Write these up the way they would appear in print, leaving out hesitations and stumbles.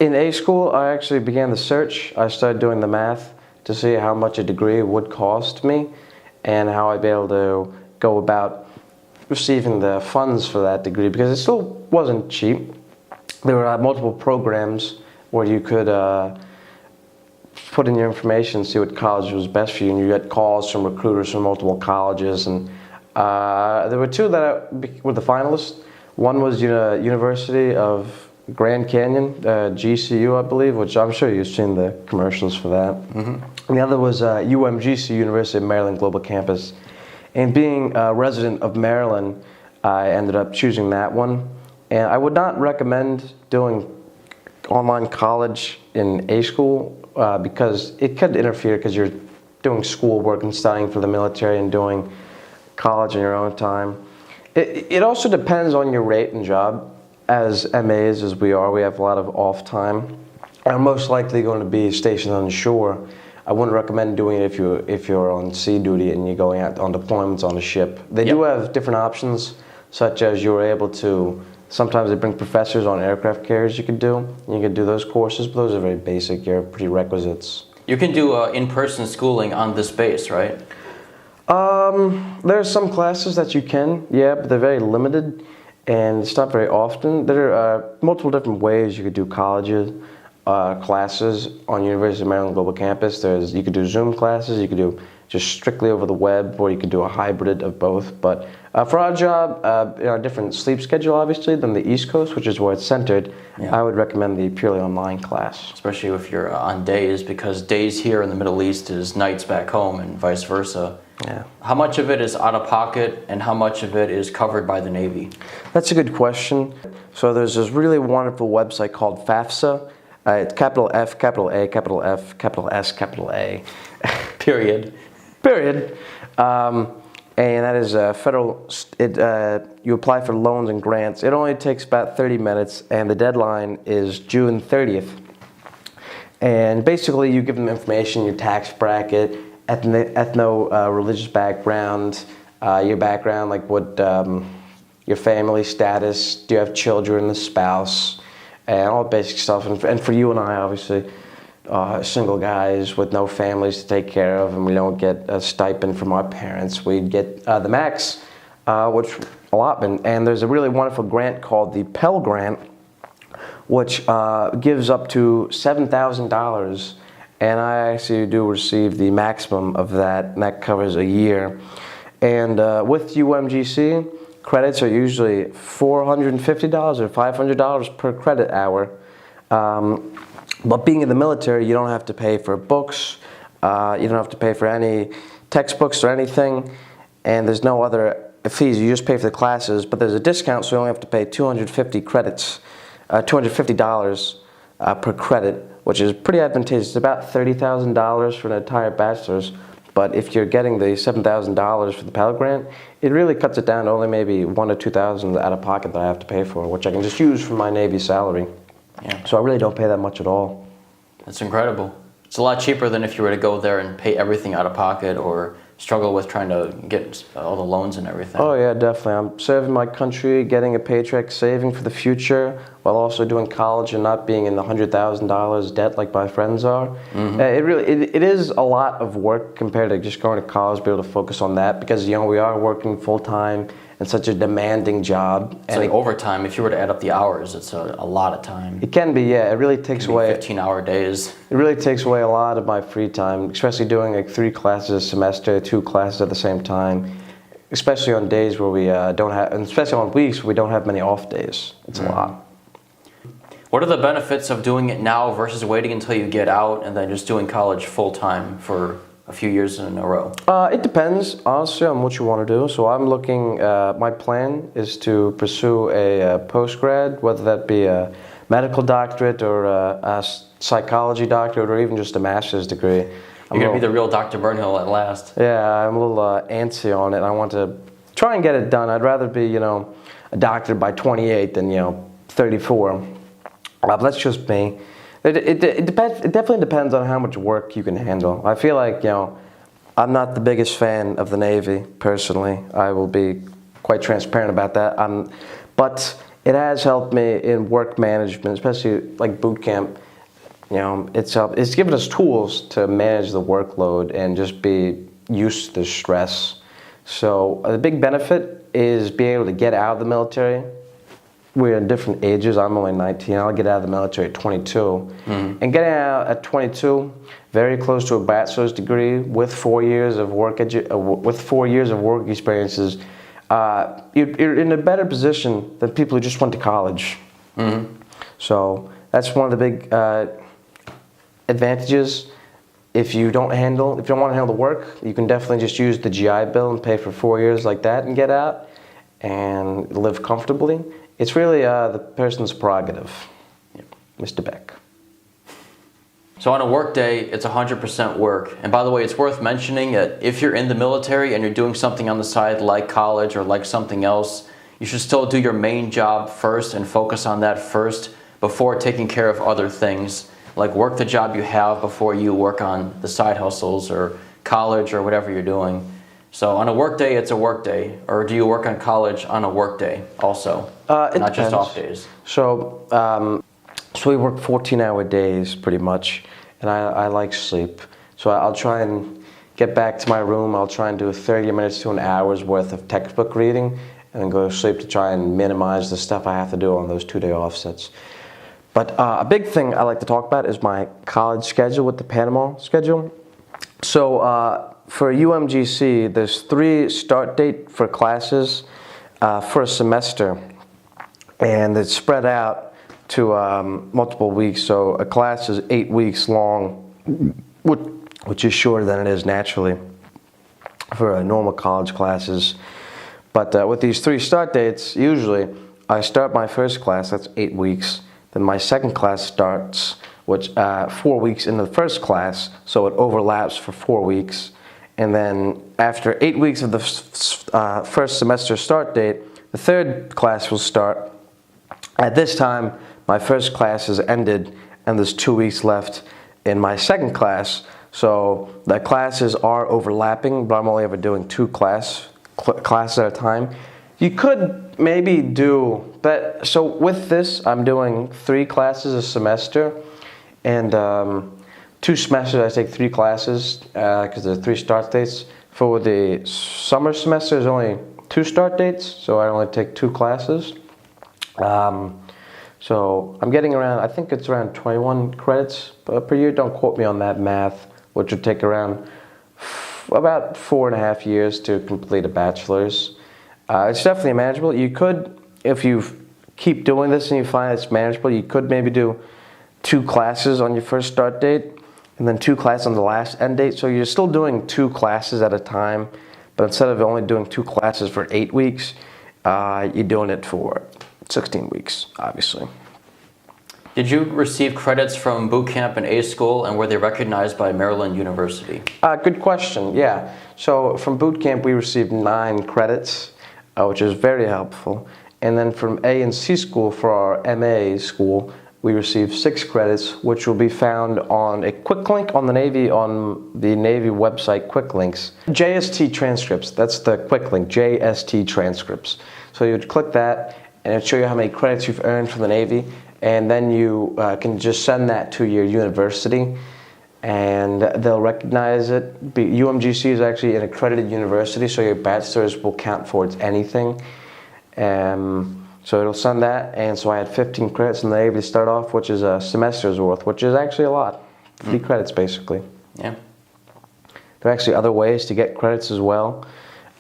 In A school, I actually began the search. I started doing the math to see how much a degree would cost me and how I'd be able to go about receiving the funds for that degree, because it still wasn't cheap. There were multiple programs where you could put in your information, see what college was best for you, and you get calls from recruiters from multiple colleges. And there were two that were the finalists. One was University of Grand Canyon, GCU, I believe, which I'm sure you've seen the commercials for that. Mm-hmm. And the other was UMGC, University of Maryland Global Campus. And being a resident of Maryland, I ended up choosing that one. And I would not recommend doing online college in A school because it could interfere, because you're doing schoolwork and studying for the military and doing college in your own time. It also depends on your rate and job. As MAs, as we have a lot of off time. I'm most likely going to be stationed on the shore. I wouldn't recommend doing it if you're on sea duty and you're going out on deployments on a ship. They do have different options, such as you're able to, sometimes they bring professors on aircraft carriers you could do. You can do those courses, but those are very basic, your prerequisites. You can do in-person schooling on this base, right? There are some classes that you can, yeah, but they're very limited. And it's not very often. There are multiple different ways you could do colleges, classes on University of Maryland Global Campus. You could do Zoom classes, you could do just strictly over the web, or you could do a hybrid of both. But for our job, a different sleep schedule, obviously, than the East Coast, which is where it's centered, I would recommend the purely online class. Especially if you're on days, because days here in the Middle East is nights back home and vice versa. Yeah. How much of it is out of pocket and how much of it is covered by the Navy? That's a good question. So there's this really wonderful website called FAFSA. It's capital F, capital A, capital F, capital S, capital A. Period. Period. And that is federal. You apply for loans and grants. It only takes about 30 minutes, and the deadline is June 30th. And basically, you give them information, your tax bracket, religious background, your background, like what your family status, do you have children, a spouse, and all basic stuff. And for you and I, obviously, single guys with no families to take care of, and we don't get a stipend from our parents. We'd get the max, which allotment. And there's a really wonderful grant called the Pell Grant, which gives up to $7,000. And I actually do receive the maximum of that, and that covers a year. And with UMGC, credits are usually $450 or $500 per credit hour. But being in the military, you don't have to pay for books, you don't have to pay for any textbooks or anything, and there's no other fees. You just pay for the classes, but there's a discount, so you only have to pay $250 per credit, which is pretty advantageous. It's about $30,000 for an entire bachelor's, but if you're getting the $7,000 for the Pell Grant, it really cuts it down to only maybe $1,000 or $2,000 out of pocket that I have to pay for, which I can just use from my Navy salary. Yeah. So I really don't pay that much at all. That's incredible. It's a lot cheaper than if you were to go there and pay everything out of pocket or struggle with trying to get all the loans and everything. Oh yeah, definitely. I'm serving my country, getting a paycheck, saving for the future, while also doing college and not being in the $100,000 debt like my friends are. Mm-hmm. It is a lot of work compared to just going to college, be able to focus on that, because we are working full time in such a demanding job. It's like overtime. If you were to add up the hours, it's a lot of time. It can be, yeah. It really takes away 15-hour days. It really takes away a lot of my free time, especially doing like 3 classes a semester, 2 classes at the same time. Especially on days where we don't have, and especially on weeks where we don't have many off days. It's a lot. What are the benefits of doing it now versus waiting until you get out and then just doing college full time for a few years in a row? It depends, honestly, on what you want to do. So I'm looking, my plan is to pursue a post-grad, whether that be a medical doctorate or a psychology doctorate or even just a master's degree. You're going to be the real Dr. Burnhill at last. Yeah, I'm a little antsy on it. I want to try and get it done. I'd rather be, a doctor by 28 than, 34. But that's just me. It definitely depends on how much work you can handle. I feel like, I'm not the biggest fan of the Navy, personally. I will be quite transparent about that. But It has helped me in work management, especially like boot camp. It's given us tools to manage the workload and just be used to the stress. So the big benefit is being able to get out of the military. We're in different ages. I'm only 19. I'll get out of the military at 22. Mm-hmm. And getting out at 22, very close to a bachelor's degree with 4 years of work experiences, you're in a better position than people who just went to college. Mm-hmm. So that's one of the big advantages. If you don't want to handle the work, you can definitely just use the GI Bill and pay for 4 years like that and get out and live comfortably. It's really the person's prerogative, Mr. Beck. So on a work day, it's 100% work. And by the way, it's worth mentioning that if you're in the military and you're doing something on the side like college or like something else, you should still do your main job first and focus on that first before taking care of other things. Like work the job you have before you work on the side hustles or college or whatever you're doing. So on a work day, it's a work day. Or do you work on college on a work day also? It not depends. Just off days. So we work 14-hour days pretty much, and I like sleep. So I'll try and get back to my room. I'll try and do 30 minutes to an hour's worth of textbook reading and then go to sleep to try and minimize the stuff I have to do on those 2-day offsets. But a big thing I like to talk about is my college schedule with the Panama schedule. So for UMGC, there's 3 start date for classes for a semester, and it's spread out to multiple weeks. So a class is 8 weeks long, which is shorter than it is naturally for normal college classes. But with these 3 start dates, usually I start my first class, that's 8 weeks. Then my second class starts, which 4 weeks into the first class, so it overlaps for 4 weeks. And then after 8 weeks of the first semester start date, the third class will start. At this time, my first class has ended, and there's 2 weeks left in my second class. So the classes are overlapping, but I'm only ever doing 2 classes at a time. You could maybe do that. So with this, I'm doing 3 classes a semester, and 2 semesters I take 3 classes because there are 3 start dates. For the summer semester, there's only 2 start dates, so I only take 2 classes. So I'm getting around, I think it's around 21 credits per year. Don't quote me on that math, which would take around about 4.5 years to complete a bachelor's. It's definitely manageable. You could, if you keep doing this and you find it's manageable, you could maybe do 2 classes on your first start date and then 2 classes on the last end date. So you're still doing 2 classes at a time, but instead of only doing 2 classes for 8 weeks, you're doing it for 16 weeks, obviously. Did you receive credits from boot camp and A school, and were they recognized by Maryland University? Good question, yeah. So from boot camp, we received 9 credits, which is very helpful. And then from A and C school, for our MA school, we received 6 credits, which will be found on a quick link on the Navy website, quick links. JST transcripts, that's the quick link, JST transcripts. So you'd click that, and it'll show you how many credits you've earned from the Navy, and then you can just send that to your university, and they'll recognize it. UMGC is actually an accredited university, so your bachelor's will count towards anything. So it'll send that, and so I had 15 credits in the Navy to start off, which is a semester's worth, which is actually a lot. 3 credits, basically. Yeah. There are actually other ways to get credits as well.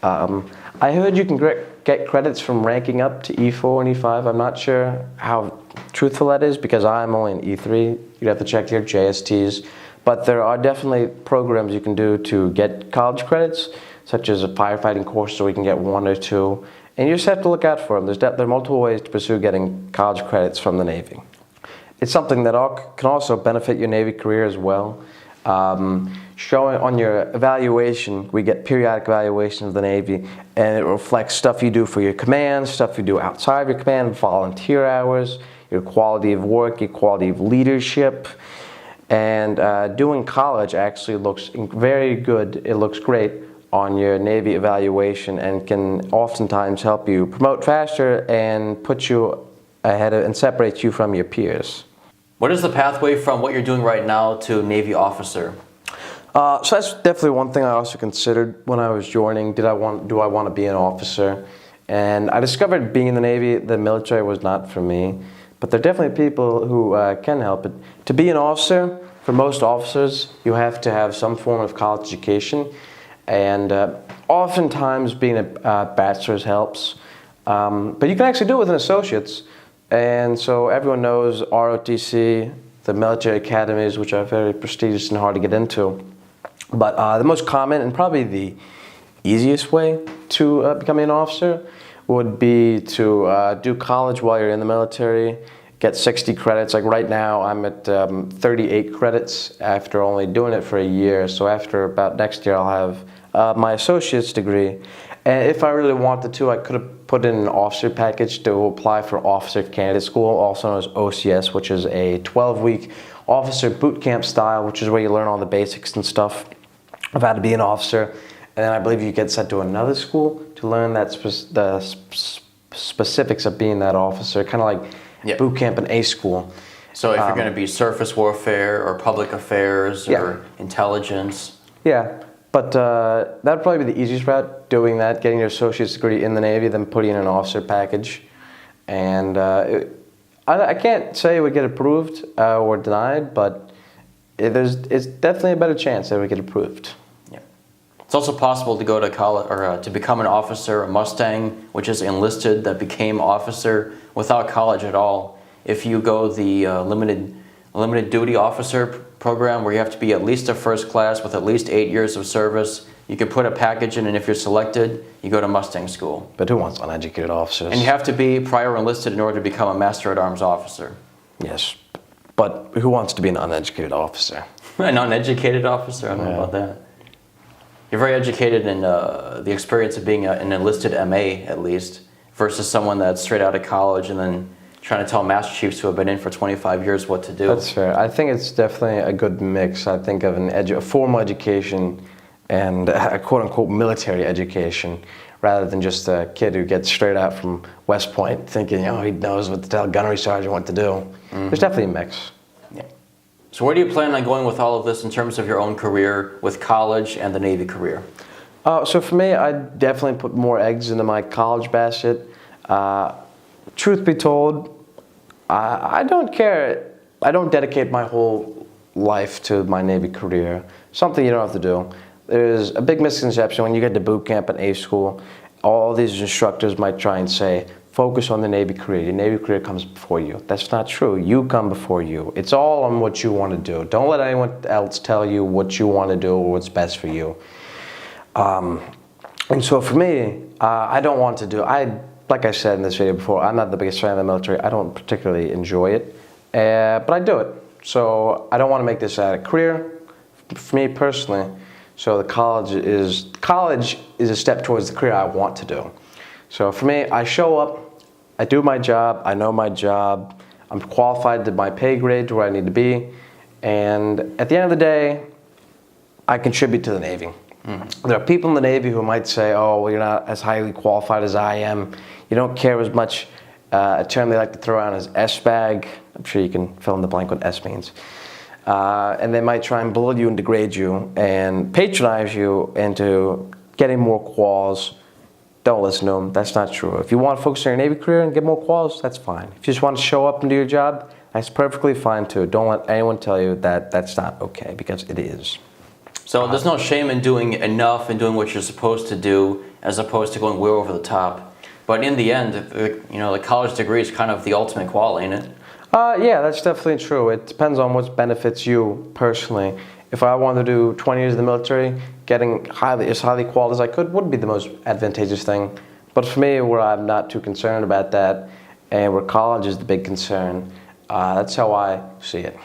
I heard you can get credits from ranking up to E4 and E5. I'm not sure how truthful that is because I'm only in E3. You'd have to check your JSTs. But there are definitely programs you can do to get college credits, such as a firefighting course where you can get 1 or 2. And you just have to look out for them. There are multiple ways to pursue getting college credits from the Navy. It's something that can also benefit your Navy career as well. Showing on your evaluation, we get periodic evaluations of the Navy, and it reflects stuff you do for your command, stuff you do outside of your command, volunteer hours, your quality of work, your quality of leadership. And doing college actually looks very good. It looks great on your Navy evaluation and can oftentimes help you promote faster and put you ahead of, and separates you from your peers. What is the pathway from what you're doing right now to Navy officer? So that's definitely one thing I also considered when I was joining. Do I want to be an officer? And I discovered being in the Navy, the military was not for me. But there are definitely people who can help it. To be an officer, for most officers, you have to have some form of college education. And oftentimes being a bachelor's helps. But you can actually do it with an associate's. And so everyone knows ROTC, the military academies, which are very prestigious and hard to get into. But the most common and probably the easiest way to becoming an officer would be to do college while you're in the military, get 60 credits. Like right now, I'm at 38 credits after only doing it for a year. So after about next year, I'll have my associate's degree. And if I really wanted to, I could have put in an officer package to apply for Officer Candidate School, also known as OCS, which is a 12-week officer boot camp style, which is where you learn all the basics and stuff of how to be an officer. And then I believe you get sent to another school to learn that the specifics of being that officer, kind of like boot camp in A school. So if you're going to be surface warfare or public affairs or intelligence. Yeah. But that would probably be the easiest route, doing that, getting your associate's degree in the Navy, then putting in an officer package. And I can't say it would get approved or denied, but it's definitely a better chance that it would get approved. Yeah. It's also possible to go to college or to become an officer, a Mustang, which is enlisted, that became officer without college at all. If you go the limited duty officer program, where you have to be at least a first class with at least 8 years of service, you can put a package in, and if you're selected, you go to Mustang school. But who wants uneducated officers? And you have to be prior enlisted in order to become a Master-at-Arms officer. Yes, but who wants to be an uneducated officer? An uneducated officer? I don't know about that. You're very educated in the experience of being an enlisted MA, at least, versus someone that's straight out of college and then trying to tell Master Chiefs who have been in for 25 years what to do. That's fair. I think it's definitely a good mix. I think of a formal education and a quote-unquote military education, rather than just a kid who gets straight out from West Point thinking, oh, he knows what to tell gunnery sergeant what to do. Mm-hmm. There's definitely a mix. Yeah. So where do you plan on going with all of this in terms of your own career with college and the Navy career? So for me, I definitely put more eggs into my college basket. Truth be told, I don't care. I don't dedicate my whole life to my Navy career. Something you don't have to do. There's a big misconception when you get to boot camp at A school. All these instructors might try and say, focus on the Navy career. Your Navy career comes before you. That's not true. You come before you. It's all on what you want to do. Don't let anyone else tell you what you want to do or what's best for you. And so for me, I don't want to do, like I said in this video before, I'm not the biggest fan of the military. I don't particularly enjoy it, but I do it. So I don't want to make this a career for me personally. So the college is a step towards the career I want to do. So for me, I show up, I do my job, I know my job, I'm qualified to my pay grade to where I need to be, and at the end of the day, I contribute to the Navy. Mm-hmm. There are people in the Navy who might say, oh, well, you're not as highly qualified as I am. You don't care as much. A term they like to throw around is S-bag. I'm sure you can fill in the blank what S means. And they might try and bully you and degrade you and patronize you into getting more quals. Don't listen to them. That's not true. If you want to focus on your Navy career and get more quals, that's fine. If you just want to show up and do your job, that's perfectly fine too. Don't let anyone tell you that that's not okay, because it is. So there's no shame in doing enough and doing what you're supposed to do, as opposed to going way over the top. But in the end, the college degree is kind of the ultimate qual, ain't it? Yeah, that's definitely true. It depends on what benefits you personally. If I wanted to do 20 years in the military, getting as highly qualified as I could would be the most advantageous thing. But for me, where I'm not too concerned about that, and where college is the big concern, that's how I see it.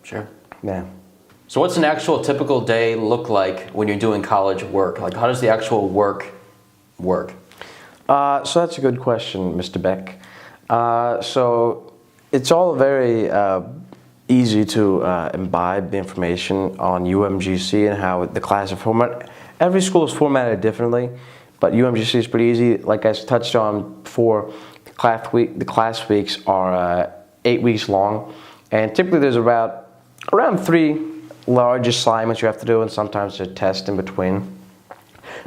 Sure. Yeah. So what's an actual typical day look like when you're doing college work? Like, how does the actual work work? So that's a good question, Mr. Beck. So it's all very easy to imbibe the information on UMGC and how the class is formatted. Every school is formatted differently, but UMGC is pretty easy. Like I touched on before, the the class weeks are 8 weeks long, and typically there's around 3 large assignments you have to do, and sometimes there's a test in between.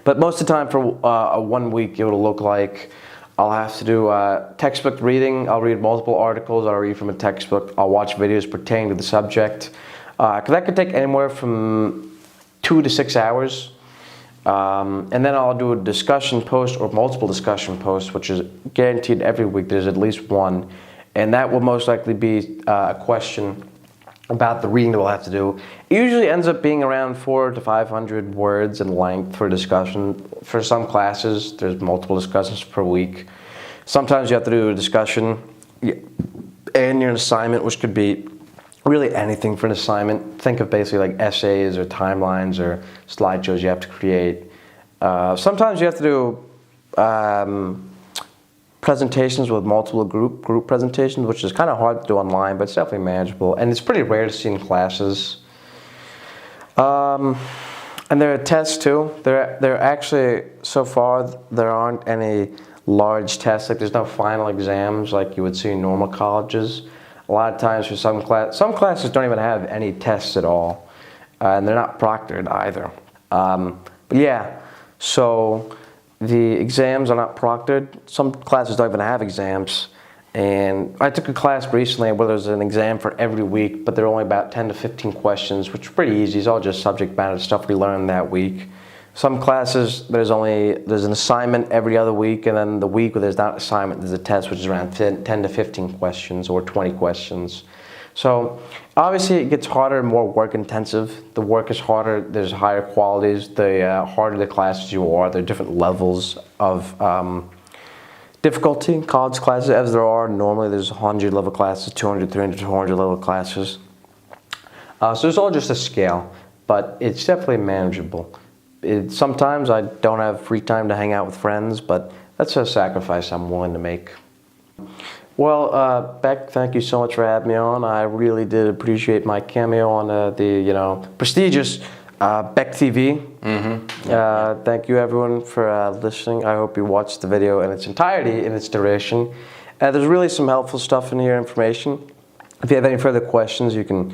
But most of the time for a 1 week, it will look like I'll have to do textbook reading. I'll read multiple articles. I'll read from a textbook. I'll watch videos pertaining to the subject. Because that could take anywhere from 2 to 6 hours. And then I'll do a discussion post or multiple discussion posts, which is guaranteed every week. There's at least one. And that will most likely be a question about the reading that we'll have to do. It usually ends up being around 400 to 500 words in length for discussion. For some classes, there's multiple discussions per week. Sometimes you have to do a discussion and your assignment, which could be really anything for an assignment. Think of basically like essays or timelines or slideshows you have to create. Sometimes you have to do presentations with multiple group presentations, which is kind of hard to do online, but it's definitely manageable, and it's pretty rare to see in classes. And there are tests too. There actually, so far, there aren't any large tests. Like there's no final exams like you would see in normal colleges. A lot of times for some classes don't even have any tests at all, and they're not proctored either. But yeah, so the exams are not proctored. Some classes don't even have exams. And I took a class recently where there's an exam for every week, but there are only about 10 to 15 questions, which is pretty easy. It's all just subject matter stuff we learned that week. Some classes, there's an assignment every other week, and then the week where there's not an assignment, there's a test, which is around 10 to 15 questions or 20 questions. So obviously it gets harder and more work intensive. The work is harder, there's higher qualities. The harder the classes you are, there are different levels of difficulty in college classes, as there are normally. There's 100 level classes, 200, 300, 400 level classes. So it's all just a scale, but it's definitely manageable. Sometimes I don't have free time to hang out with friends, but that's a sacrifice I'm willing to make. Well, Beck, thank you so much for having me on. I really did appreciate my cameo on the prestigious Beck TV. Mm-hmm. Thank you everyone for listening. I hope you watched the video in its entirety, in its duration. There's really some helpful stuff in here, information. If you have any further questions, you can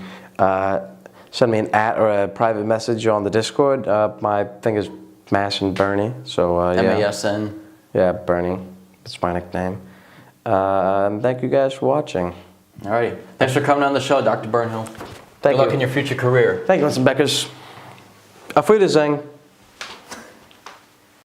send me an @ or a private message on the Discord. My thing is MASN Burnhill. So yeah. MASN. Yeah, Burnhill. That's my nickname. Thank you guys for watching. Alrighty. Thanks for coming on the show, Dr. Burnhill. Good luck in your future career. Thank you, Mr. Beckers. Auf Wiedersehen.